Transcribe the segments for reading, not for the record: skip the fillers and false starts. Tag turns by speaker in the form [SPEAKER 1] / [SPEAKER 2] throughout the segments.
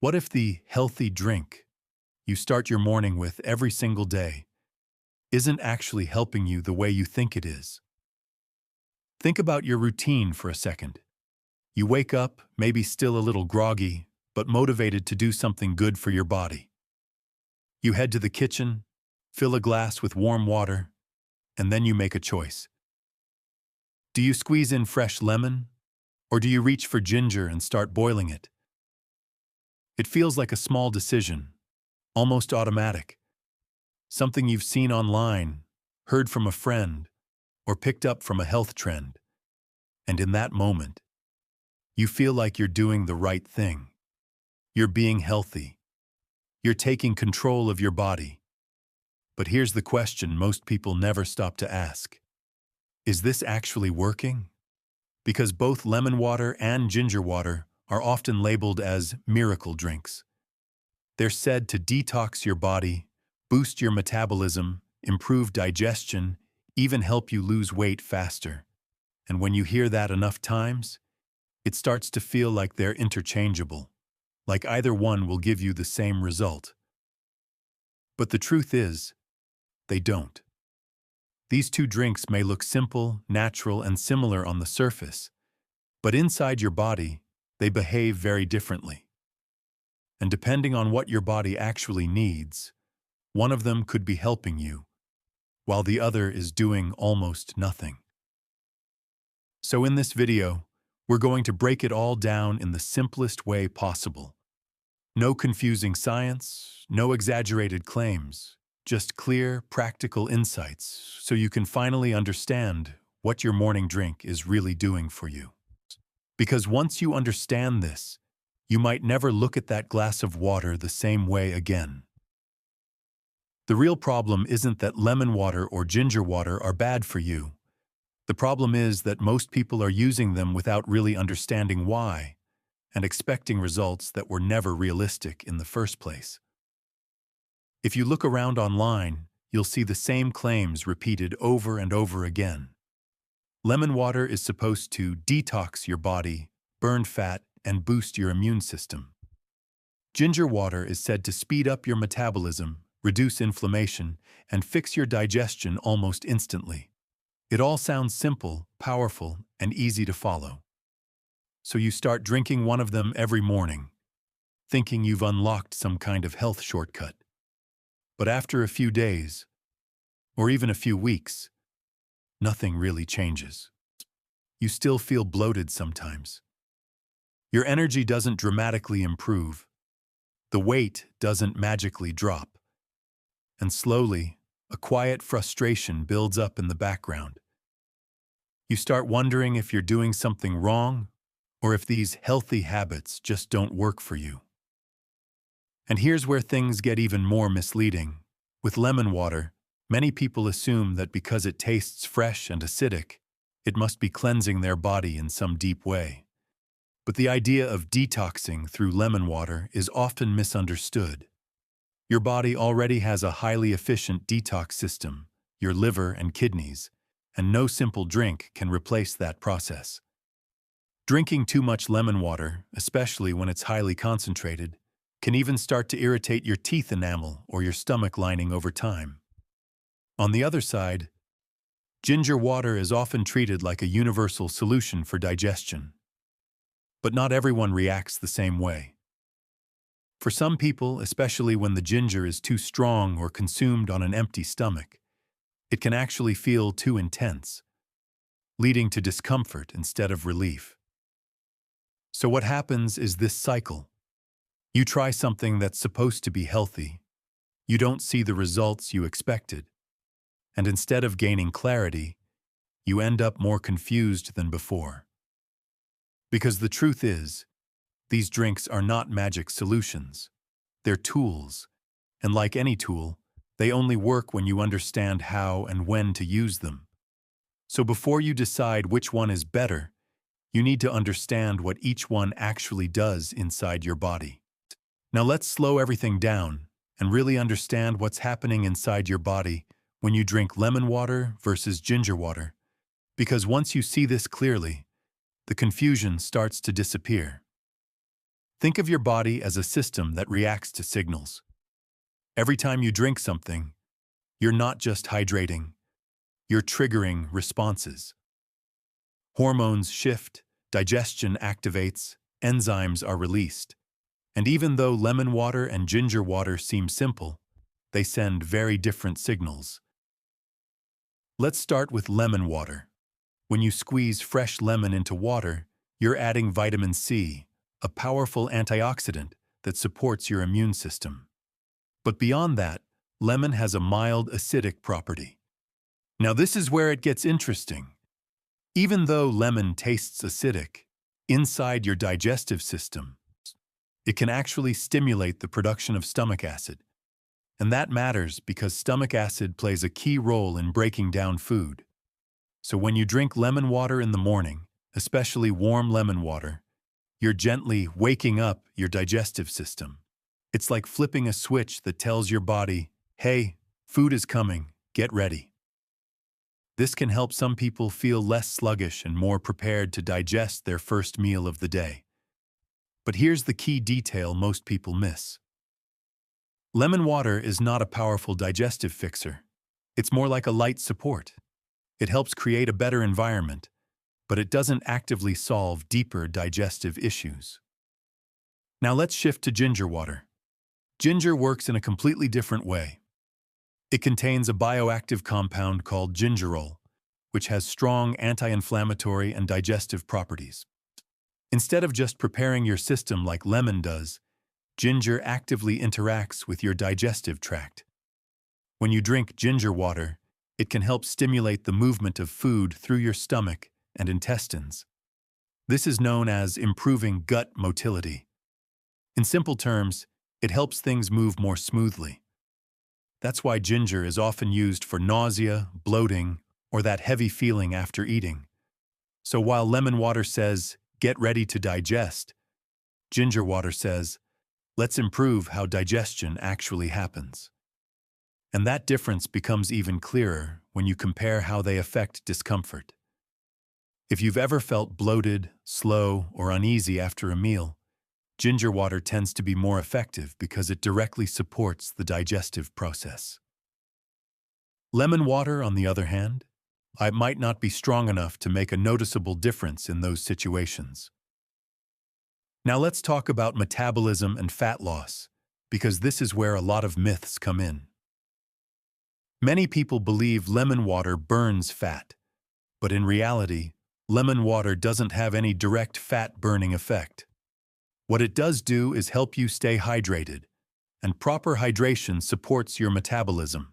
[SPEAKER 1] What if the healthy drink you start your morning with every single day isn't actually helping you the way you think it is? Think about your routine for a second. You wake up, maybe still a little groggy, but motivated to do something good for your body. You head to the kitchen, fill a glass with warm water, and then you make a choice. Do you squeeze in fresh lemon, or do you reach for ginger and start boiling it? It feels like a small decision, almost automatic. Something you've seen online, heard from a friend, or picked up from a health trend. And in that moment, you feel like you're doing the right thing. You're being healthy. You're taking control of your body. But here's the question most people never stop to ask. Is this actually working? Because both lemon water and ginger water are often labeled as miracle drinks. They're said to detox your body, boost your metabolism, improve digestion, even help you lose weight faster. And when you hear that enough times, it starts to feel like they're interchangeable, like either one will give you the same result. But the truth is, they don't. These two drinks may look simple, natural, and similar on the surface, but inside your body, they behave very differently. And depending on what your body actually needs, one of them could be helping you, while the other is doing almost nothing. So in this video, we're going to break it all down in the simplest way possible. No confusing science, no exaggerated claims, just clear, practical insights so you can finally understand what your morning drink is really doing for you. Because once you understand this, you might never look at that glass of water the same way again. The real problem isn't that lemon water or ginger water are bad for you. The problem is that most people are using them without really understanding why, and expecting results that were never realistic in the first place. If you look around online, you'll see the same claims repeated over and over again. Lemon water is supposed to detox your body, burn fat, and boost your immune system. Ginger water is said to speed up your metabolism, reduce inflammation, and fix your digestion almost instantly. It all sounds simple, powerful, and easy to follow. So you start drinking one of them every morning, thinking you've unlocked some kind of health shortcut. But after a few days, or even a few weeks, nothing really changes. You still feel bloated sometimes. Your energy doesn't dramatically improve. The weight doesn't magically drop. And slowly, a quiet frustration builds up in the background. You start wondering if you're doing something wrong, or if these healthy habits just don't work for you. And here's where things get even more misleading. With lemon water, many people assume that because it tastes fresh and acidic, it must be cleansing their body in some deep way. But the idea of detoxing through lemon water is often misunderstood. Your body already has a highly efficient detox system, your liver and kidneys, and no simple drink can replace that process. Drinking too much lemon water, especially when it's highly concentrated, can even start to irritate your teeth enamel or your stomach lining over time. On the other side, ginger water is often treated like a universal solution for digestion. But not everyone reacts the same way. For some people, especially when the ginger is too strong or consumed on an empty stomach, it can actually feel too intense, leading to discomfort instead of relief. So what happens is this cycle. You try something that's supposed to be healthy, you don't see the results you expected, and instead of gaining clarity, you end up more confused than before. Because the truth is, these drinks are not magic solutions. They're tools, and like any tool, they only work when you understand how and when to use them. So before you decide which one is better, you need to understand what each one actually does inside your body. Now let's slow everything down and really understand what's happening inside your body when you drink lemon water versus ginger water, because once you see this clearly, the confusion starts to disappear. Think of your body as a system that reacts to signals. Every time you drink something, you're not just hydrating, you're triggering responses. Hormones shift, digestion activates, enzymes are released. And even though lemon water and ginger water seem simple, they send very different signals. Let's start with lemon water. When you squeeze fresh lemon into water, you're adding vitamin C, a powerful antioxidant that supports your immune system. But beyond that, lemon has a mild acidic property. Now this is where it gets interesting. Even though lemon tastes acidic, inside your digestive system, it can actually stimulate the production of stomach acid. And that matters because stomach acid plays a key role in breaking down food. So when you drink lemon water in the morning, especially warm lemon water, you're gently waking up your digestive system. It's like flipping a switch that tells your body, hey, food is coming, get ready. This can help some people feel less sluggish and more prepared to digest their first meal of the day. But here's the key detail most people miss. Lemon water is not a powerful digestive fixer. It's more like a light support. It helps create a better environment, but it doesn't actively solve deeper digestive issues. Now let's shift to ginger water. Ginger works in a completely different way. It contains a bioactive compound called gingerol, which has strong anti-inflammatory and digestive properties. Instead of just preparing your system like lemon does, ginger actively interacts with your digestive tract. When you drink ginger water, it can help stimulate the movement of food through your stomach and intestines. This is known as improving gut motility. In simple terms, it helps things move more smoothly. That's why ginger is often used for nausea, bloating, or that heavy feeling after eating. So while lemon water says, get ready to digest, ginger water says, let's improve how digestion actually happens. And that difference becomes even clearer when you compare how they affect discomfort. If you've ever felt bloated, slow, or uneasy after a meal, ginger water tends to be more effective because it directly supports the digestive process. Lemon water, on the other hand, might not be strong enough to make a noticeable difference in those situations. Now let's talk about metabolism and fat loss, because this is where a lot of myths come in. Many people believe lemon water burns fat, but in reality, lemon water doesn't have any direct fat-burning effect. What it does do is help you stay hydrated, and proper hydration supports your metabolism.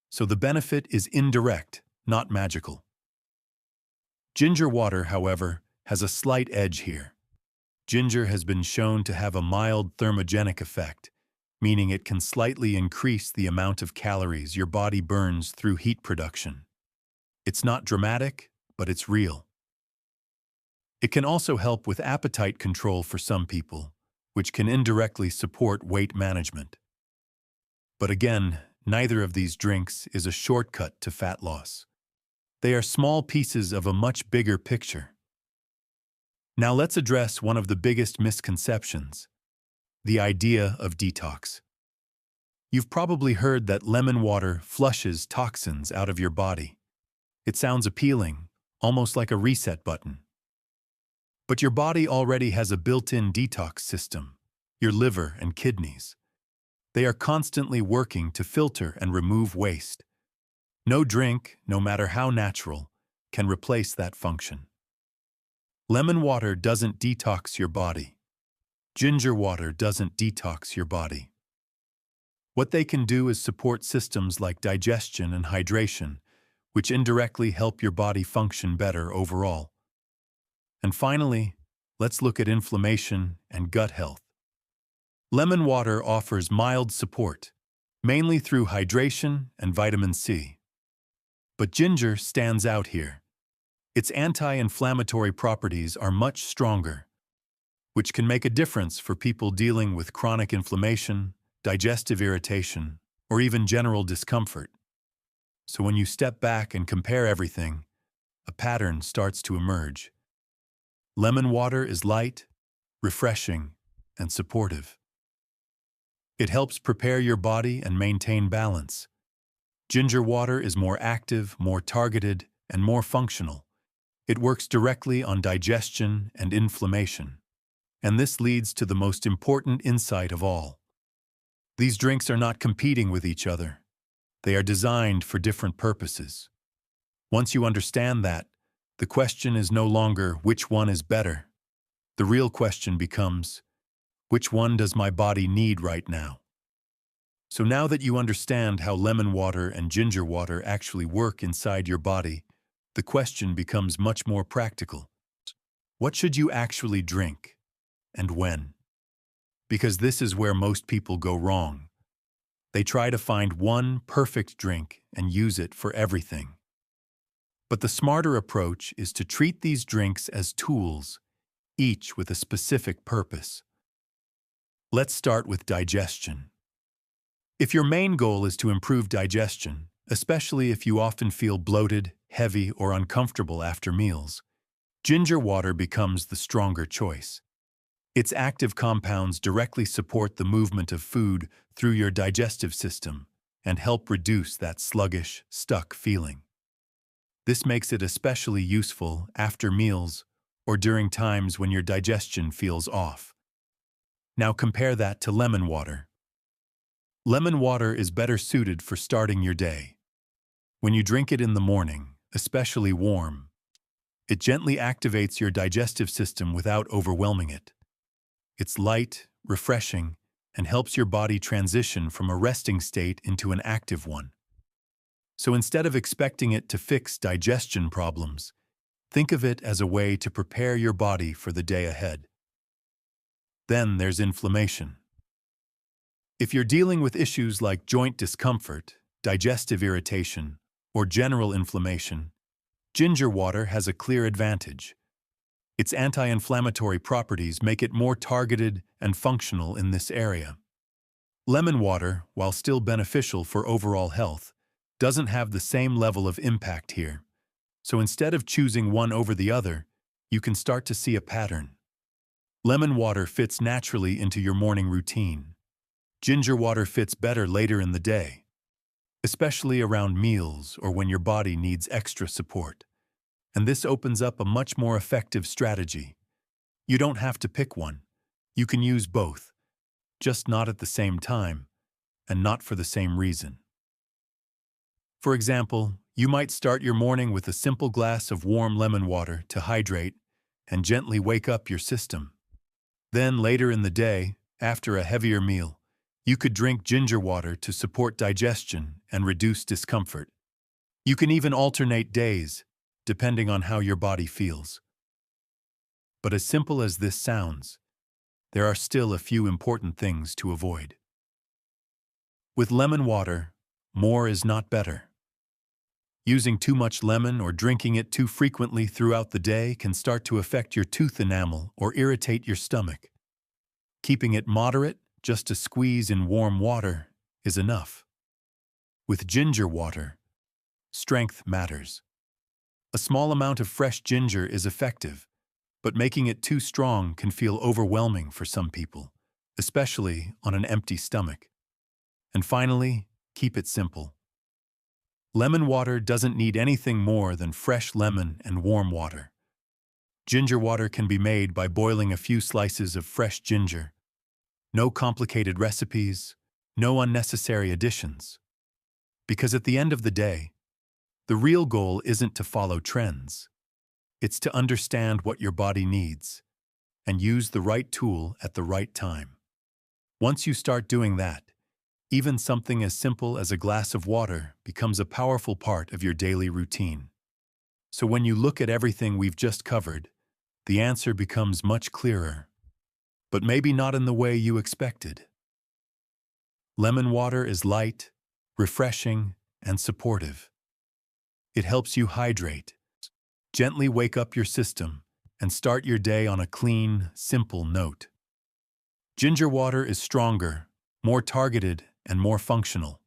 [SPEAKER 1] So the benefit is indirect, not magical. Ginger water, however, has a slight edge here. Ginger has been shown to have a mild thermogenic effect, meaning it can slightly increase the amount of calories your body burns through heat production. It's not dramatic, but it's real. It can also help with appetite control for some people, which can indirectly support weight management. But again, neither of these drinks is a shortcut to fat loss. They are small pieces of a much bigger picture. Now let's address one of the biggest misconceptions: the idea of detox. You've probably heard that lemon water flushes toxins out of your body. It sounds appealing, almost like a reset button. But your body already has a built-in detox system, your liver and kidneys. They are constantly working to filter and remove waste. No drink, no matter how natural, can replace that function. Lemon water doesn't detox your body. Ginger water doesn't detox your body. What they can do is support systems like digestion and hydration, which indirectly help your body function better overall. And finally, let's look at inflammation and gut health. Lemon water offers mild support, mainly through hydration and vitamin C. But ginger stands out here. Its anti-inflammatory properties are much stronger, which can make a difference for people dealing with chronic inflammation, digestive irritation, or even general discomfort. So when you step back and compare everything, a pattern starts to emerge. Lemon water is light, refreshing, and supportive. It helps prepare your body and maintain balance. Ginger water is more active, more targeted, and more functional. It works directly on digestion and inflammation. And this leads to the most important insight of all. These drinks are not competing with each other. They are designed for different purposes. Once you understand that, the question is no longer which one is better. The real question becomes, which one does my body need right now? So now that you understand how lemon water and ginger water actually work inside your body, the question becomes much more practical. What should you actually drink, and when? Because this is where most people go wrong. They try to find one perfect drink and use it for everything. But the smarter approach is to treat these drinks as tools, each with a specific purpose. Let's start with digestion. If your main goal is to improve digestion, especially if you often feel bloated, heavy, or uncomfortable after meals, ginger water becomes the stronger choice. Its active compounds directly support the movement of food through your digestive system and help reduce that sluggish, stuck feeling. This makes it especially useful after meals or during times when your digestion feels off. Now compare that to lemon water. Lemon water is better suited for starting your day. When you drink it in the morning, especially warm, it gently activates your digestive system without overwhelming it. It's light, refreshing, and helps your body transition from a resting state into an active one. So instead of expecting it to fix digestion problems, think of it as a way to prepare your body for the day ahead. Then there's inflammation. If you're dealing with issues like joint discomfort, digestive irritation, or general inflammation, ginger water has a clear advantage. Its anti-inflammatory properties make it more targeted and functional in this area. Lemon water, while still beneficial for overall health, doesn't have the same level of impact here. So instead of choosing one over the other, you can start to see a pattern. Lemon water fits naturally into your morning routine. Ginger water fits better later in the day, especially around meals or when your body needs extra support. And this opens up a much more effective strategy. You don't have to pick one. You can use both, just not at the same time, and not for the same reason. For example, you might start your morning with a simple glass of warm lemon water to hydrate and gently wake up your system. Then later in the day, after a heavier meal, you could drink ginger water to support digestion and reduce discomfort. You can even alternate days, depending on how your body feels. But as simple as this sounds, there are still a few important things to avoid. With lemon water, more is not better. Using too much lemon or drinking it too frequently throughout the day can start to affect your tooth enamel or irritate your stomach. Keeping it moderate, just a squeeze in warm water, is enough. With ginger water, strength matters. A small amount of fresh ginger is effective, but making it too strong can feel overwhelming for some people, especially on an empty stomach. And finally, keep it simple. Lemon water doesn't need anything more than fresh lemon and warm water. Ginger water can be made by boiling a few slices of fresh ginger. No complicated recipes, no unnecessary additions. Because at the end of the day, the real goal isn't to follow trends. It's to understand what your body needs and use the right tool at the right time. Once you start doing that, even something as simple as a glass of water becomes a powerful part of your daily routine. So when you look at everything we've just covered, the answer becomes much clearer, but maybe not in the way you expected. Lemon water is light, refreshing, and supportive. It helps you hydrate, gently wake up your system, and start your day on a clean, simple note. Ginger water is stronger, more targeted, and more functional.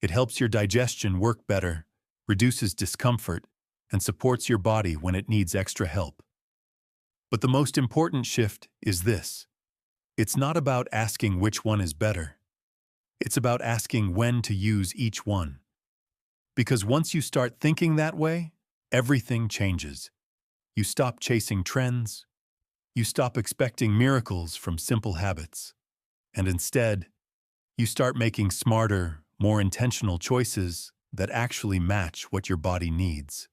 [SPEAKER 1] It helps your digestion work better, reduces discomfort, and supports your body when it needs extra help. But the most important shift is this. It's not about asking which one is better. It's about asking when to use each one. Because once you start thinking that way, everything changes. You stop chasing trends. You stop expecting miracles from simple habits. And instead, you start making smarter, more intentional choices that actually match what your body needs.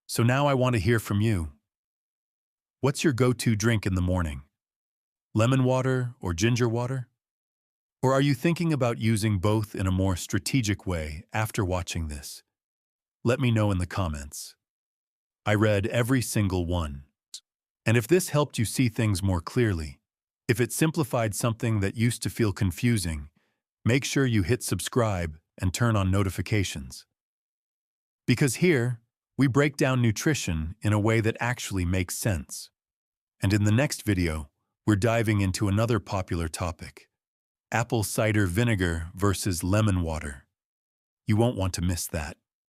[SPEAKER 1] So now I want to hear from you. What's your go-to drink in the morning? Lemon water or ginger water? Or are you thinking about using both in a more strategic way after watching this? Let me know in the comments. I read every single one. And if this helped you see things more clearly, if it simplified something that used to feel confusing, make sure you hit subscribe and turn on notifications. Because here, we break down nutrition in a way that actually makes sense. And in the next video, we're diving into another popular topic: apple cider vinegar versus lemon water. You won't want to miss that.